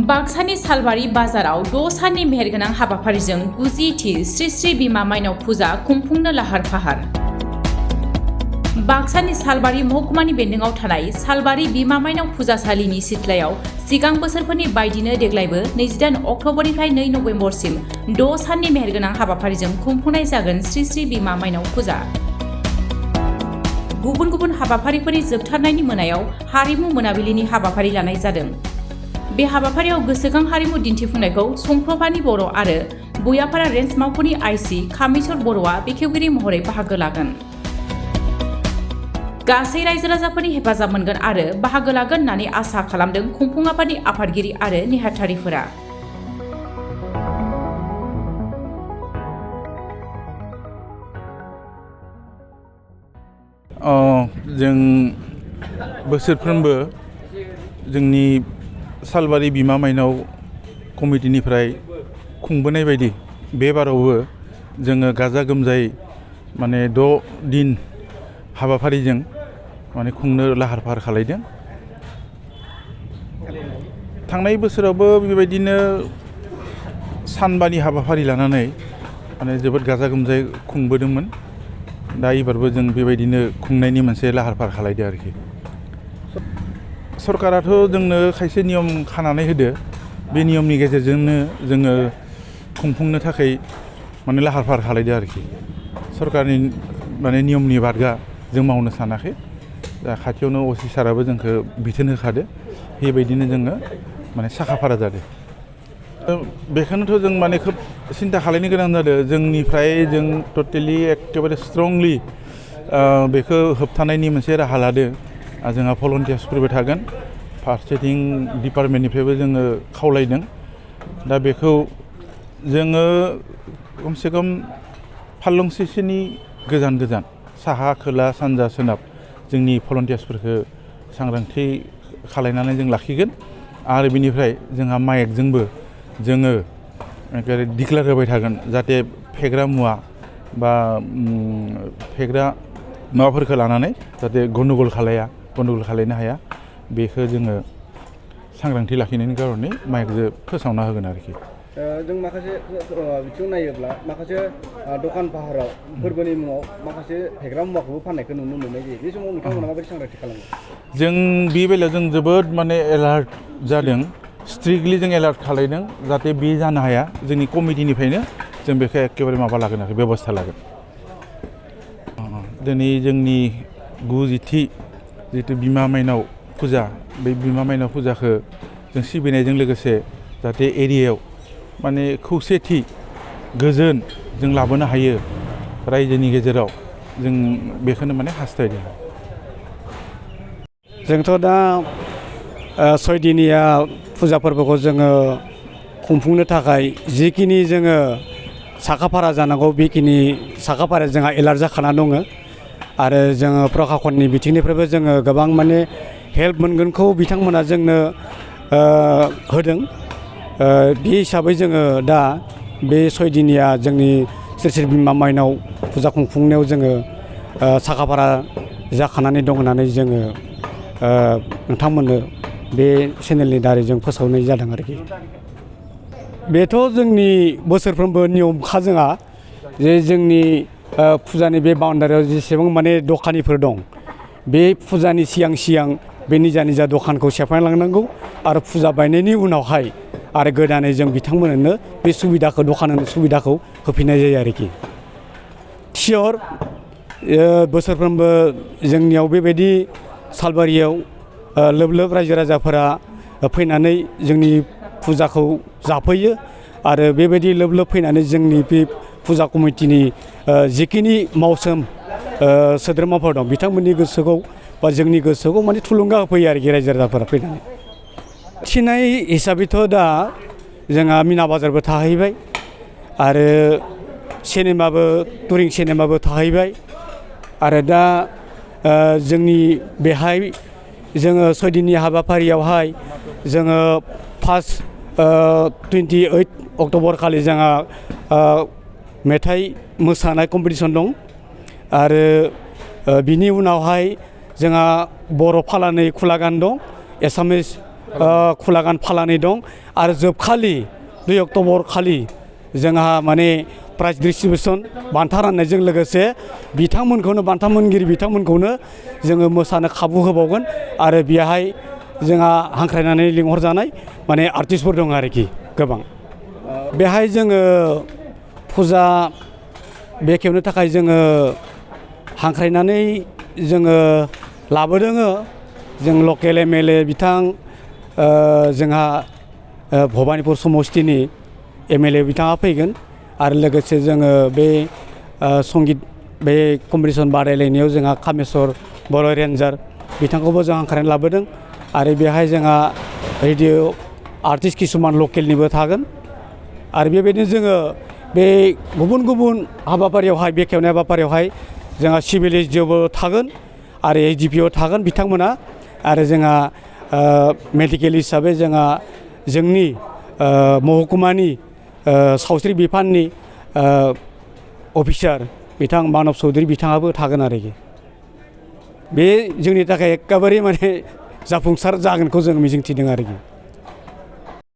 बाक्सानि सालबारि बाजाराव 6 साननि मेहेरगोनां हाबाफारिजों 90थि श्री श्री बिमा माइनाव फुजा खुंफुंनो लाहार फाहार। बाक्सानि सालबारि महकुमानि बेन्दोङाव थानाय सालबारि बिमा माइनाव फुजासालिनि सिथ्लायाव सिगां बोसोरफोरनि बायदिनो देग्लायबो 28 अक्ट'बरनिफ्राय 2 नबेम्बरसिम 6 साननि मेहेरगोनां हाबाफारिजों खुंफुंनाय जागोन श्री श्री बिमा माइनाव फुजा। गुबुन गुबुन हाबाफारिफोरनि जोबथारनायनि मोनायाव हारिमु मोनाबिलिनि हाबाफारि लानाय जादों। बे हाबाफारियाव गोसोखां हारिमु दिन्थिफुंनायखौ संप्रभानि बर' आरो बुयापारा रेन्ज मावख'नि आइसि कामेस्वर बर'आ बेखेवगिरि महरै बाहागो लागोन। गासै रायजो राजाफोरनि हेफाजाब मोनगोन आरो बाहागो लागोन होननानै आसा खालामदों खुंफुं आफादनि आफादगिरि आरो नेहाथारिफोरा। जों बोसोरफ्रोमबो जोंनि सालबारि बिमा माइनाव कमिटिनिफ्राय खुंबोनाय बायदि बे बारावबो जोङो गाजा गोमजायै 6 दिन हाबाफारिजों खुंनो लाहार फाहार खालायदों। थांनाय बोसोरावबो बेबायदिनो सानबानि हाबाफारि लानानै जोबोद गाजा गोमजायै खुंबोदोंमोन। दा एबारबो जों बेबायदिनो खुंनायनि मोनसे लाहार फाहार खालायदों आरोखि। सरकाराथ' जोंनो खायसे नियम खानानै होदो, बे नियमनि गेजेरजोंनो जोङो खुंफुंनो थाखाय लाहार फाहार खालायदों आरोखि। सरकारनि नियमनि बारगा जों मावनो सानाखै। दा खाथियावनो असि साराबो जोंखौ बिथोन होखादो, बेबायदिनो जोङो साखा फारा जादों। बेखौनोथ' जों खोब सिन्था खालायनो गोनां जादों। जोंनिफ्राय जों टटेलि एखेबारे स्ट्रंलि बेखौ होबथानायनि मोनसे राहा लादों। जोंहा भलन्टियार्सफोरबो थागोन, फारसेथिं डिपार्टमेन्टनिफ्रायबो जोङो खावलायदों। दा बेखौ जोङो खमसे खम फारलंसेसोनि गोजान गोजान साहा खोला सानजा सोनाब जोंनि भलन्टियार्सफोरखौ सांग्रांथि खालायनानै जों लाखिगोन। आरो बिनिफ्राय जोंहा माइकजोंबो जोङो डिक्लेयार होबाय थागोन, जाहाथे फेग्रा मुवा बा फेग्रा माबाफोरखौ लानानै जाहाथे गन्दगल खालायनो हाया, बेखौ जोङो सांग्रांथि लाखिनायनि कारनै माइकजों फोसावना होगोन आरोखि। जों माखासे बिथिं नायोब्ला माखासे दखान फाहाराव फोरबोनि मुङाव माखासे फेग्रा मुवाखौबो फाननायखौ नुनो मोननाय जायो। बे समाव नोंथांमोना माबायदि सांग्रांथि खालामो? जों बे बेलायाव जों जोबोद एलार्ट जादों, स्ट्रिक्टलि जों एलार्ट खालायदों, जाहाथे बे जानो हाया। जोंनि कमिटिनिफ्रायनो जों बेखौ एखेबारे लागोन आरो बेबस्था लागोन। दिनै जोंनि 90थि जितु बिमा माइनाव फुजा, बे बिमा माइनाव फुजाखौ जों सिबिनायजों लोगोसे जाहाथे एरियायाव खौसेथि गोजोन जों लाबोनो हायो रायजोनि गेजेराव, जों बेखौनो हास्थायदों। जोंथ' दा 6 दिनिया फुजा फोरबोखौ जोङो खुंफुंनो थाखाय जिखिनि जोङो साखाफारा जानांगौ, बेखिनि साखाफारा जोंहा एलार्ट जाखाना दङ। आरो जोङो प्रखाखननि बिथिंनिफ्रायबो जोङो गोबां हेल्प मोनगोनखौ बिथांमोना जोंनो होदों। बे हिसाबै जोङो दा बे 6 दिनिया जोंनि श्री श्री बिमा माइनाव फुजा खुंफुंनायाव जोङो साखाफारा जाखानानै दं होननानै जोङो नोंथांमोननो बे चेनेलनि दारै जों फोसावनाय जादों आरोखि। बेथ' जोंनि बोसोरफ्रोमबो नियमखा जोंहा, जे जोंनि फुजानि बे बाउन्डारियाव जेसेबां दखानिफोर दं, बे फुजानि सिगां बे निजा दखानखौ सेफायना लांनांगौ। आरो फुजा बायनायनि उनावहाय आरो गोदानै जों बिथांमोननो बे दखान होनो सुबिदाखौ होफिननाय जायो आरोखि। सियर बोसोरफ्रोमबो जोंनियाव बेबायदि सालबारियाव लोब लोब रायजो राजाफोरा फैनानै जोंनि फुजाखौ जाफैयो। आरो बेबायदि लोब लोब फैनानै जोंनि बे फुजा कमिटिनि जिखिनि मावसोम सोद्रोमाफोर दं, बिथांमोननि गोसोखौ बा जोंनि गोसोखौ थुलुंगा होफैयो आरोखि रायजो राजाफोरा फैनानै। थिनाय हिसाबैथ' दा जोंहा मिना बाजारबो थाहैबाय, आरो टुरिं सिनेमाबो थाहैबाय। आरो दा जोंनि बेहाय जोङो 6 दिननि हाबाफारियावहाय जोङो फार्स्ट 28 अक्ट'बर खालि जोंहा मेथाइ मोसानाय कम्पिटिसन दं। आरो बिनि उनावहाय जोंहा बर' फालानै खुला गान दं, एसामिस खुलागान फालानै दं आरो जोबखालि 2 अक्ट'बर खालि जोंहा माने प्राइज डिस्ट्रिबिउसन बान्था राननायजों लोगोसे बिथांमोनखौनो बान्था मोनगिरि बिथांमोनखौनो जोङो मोसानो खाबु होबावगोन आरो बेहाय जोंहा हांख्रायनानै लिंहरजानाय माने आर्टिस्टफोर दं आरोखि गोबां बेहाय जोङो फुजा बेखेवनो थाखाय जोङो हांख्रायनानै जोङो लाबोदों जों लकेल MLA बिथां जोंहा भबानिपुर समस्तिनि MLA बिथाङा फैगोन आरो लोगोसे जोङो बे संगित बे कम्पिटिसन बादायलायनायाव जोंहा कामेस्वर बर' रेन्जार बिथांखौबो जों हांख्रायनानै लाबोदों आरो बेहाय जोंहा रेडिअ आर्टिस्ट किसुमान लकेलनिबो थागोन आरो बेबायदिनो जोङो बे गुबुन गुबुन हाबाफारियावहाय बेखेवनाय हाबाफारियावहाय जोंहा सिभिल एसडिअबो थागोन आरो एसडिपिअ थागोन बिथांमोना आरो जोंहा मेडिकेल हिसाबै जोंहा जोंनि महकुमानि सावस्रि बिफाननि अफिसार बिथां मानब चौधुरी बिथाङाबो थागोन आरोखि बे जोंनि थाखाय एखेबारे माने जाफुंसार जागोनखौ जों मिजिंथिदों आरोखि